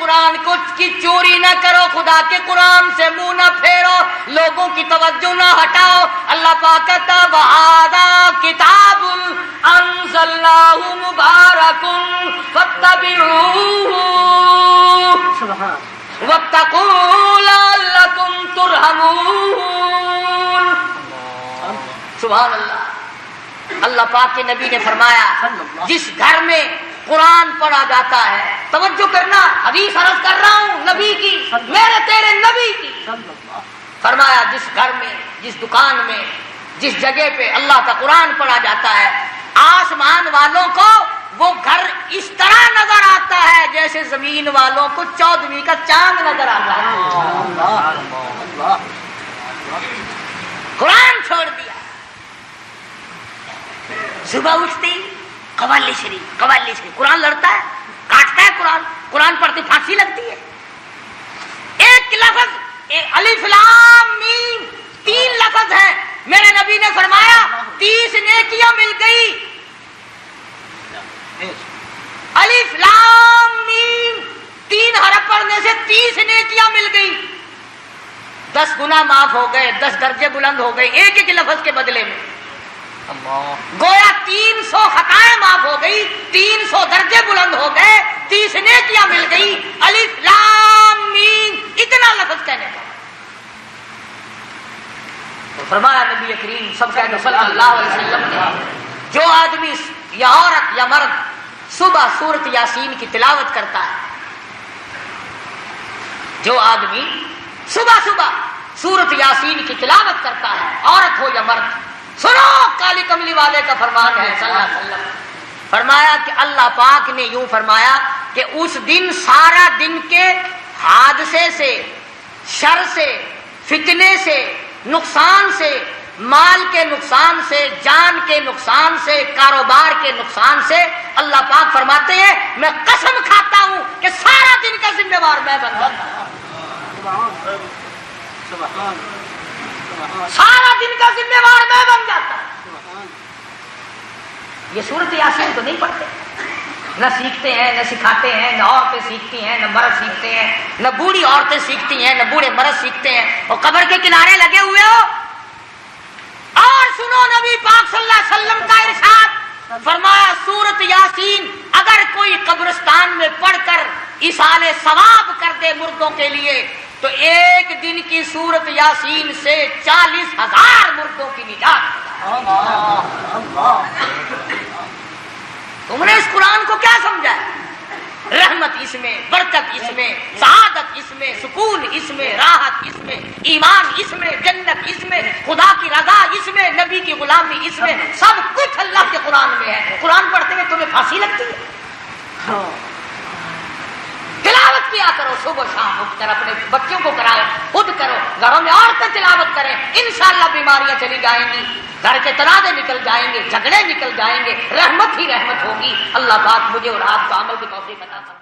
قرآن کی چوری نہ کرو، خدا کے قرآن سے منہ نہ پھیرو، لوگوں کی توجہ نہ ہٹاؤ۔ اللہ پاک کہتا وَهَذَا كِتَابٌ أَنزَلْنَاهُ مُبَارَكٌ فَاتَّبِعُوهُ وَاتَّقُوا لَعَلَّكُمْ تُرْحَمُونَ۔ سبحان اللہ۔ اللہ پاک کے نبی نے فرمایا جس گھر میں قرآن پڑھا جاتا ہے، توجہ کرنا، حدیث عرض کر رہا ہوں نبی کی، میرے تیرے نبی کی، فرمایا جس گھر میں، جس دکان میں، جس جگہ پہ اللہ کا قرآن پڑھا جاتا ہے، آسمان والوں کو وہ گھر اس طرح نظر آتا ہے جیسے زمین والوں کو 14ویں کا چاند نظر آتا ہے۔ قرآن چھوڑ دیا، صبح اٹھتی قوالی شریف، قوالی شریف، قرآن لڑتا ہے، کاٹتا ہے قرآن، قرآن پڑھتی پھانسی لگتی ہے۔ ایک لفظ الف لام میم 3 لفظ ہیں، میرے نبی نے فرمایا 30 نیکیاں مل گئی۔ الف لام میم 3 حرف پڑھنے سے 30 نیکیاں مل گئی، 10 گناہ معاف ہو گئے، 10 درجے بلند ہو گئے ایک ایک لفظ کے بدلے میں۔ گویا 300 خطائیں معاف ہو گئی، 300 درجے بلند ہو گئے، 30 نیکیاں مل گئی۔ الف لام میم اتنا لفظ کہنے کا تو فرمایا نبی کریم صلی اللہ علیہ وسلم نے جو آدمی یا عورت یا مرد صبح سورت یاسین کی تلاوت کرتا ہے، جو آدمی صبح سورت یاسین کی تلاوت کرتا ہے، عورت ہو یا مرد، سنو کالی کملی والے کا فرمان ہے صلی اللہ علیہ وسلم، فرمایا کہ اللہ پاک نے یوں فرمایا کہ اس دن سارا دن کے حادثے سے، شر سے، فتنے سے، نقصان سے، مال کے نقصان سے، جان کے نقصان سے، کاروبار کے نقصان سے، اللہ پاک فرماتے ہیں میں قسم کھاتا ہوں کہ سارا دن کا ذمہ دار میں بن جاتا ہوں، سارا دن کا ذمہ دار میں بن جاتا ہوں۔ یہ سورت یاسین تو نہیں پڑھتے، نہ سیکھتے ہیں، نہ سکھاتے ہیں، نہ عورتیں سیکھتی ہیں، نہ مرد سیکھتے ہیں، نہ بوڑھی عورتیں سیکھتی ہیں، نہ بوڑھے مرد سیکھتے ہیں، اور قبر کے کنارے لگے ہوئے ہو۔ اور سنو نبی پاک صلی اللہ علیہ وسلم کا ارشاد، فرمایا سورت یاسین اگر کوئی قبرستان میں پڑھ کر ایصال ثواب کر دے مردوں کے لیے تو ایک دن کی سورت یاسین سے 40,000 مردوں کی نجات۔ تم نے اس قرآن کو کیا سمجھا؟ رحمت اس میں، برکت اس میں، سعادت اس میں، سکون اس میں، راحت اس میں، ایمان اس میں، جنت اس میں، خدا کی رضا اس میں، نبی کی غلامی اس میں، سب کچھ اللہ کے قرآن میں ہے۔ قرآن پڑھتے ہوئے تمہیں پھانسی لگتی ہے؟ تلاوت کیا کرو صبح شام اٹھ کر، اپنے بچوں کو کراؤ، خود کرو، گھروں میں عورتیں تلاوت کریں، انشاءاللہ بیماریاں چلی جائیں گی، گھر کے تنازع نکل جائیں گے، جھگڑے نکل جائیں گے، رحمت ہی رحمت ہوگی۔ اللہ پاک مجھے اور آپ کو عمل کی توفیق عطا فرمائے۔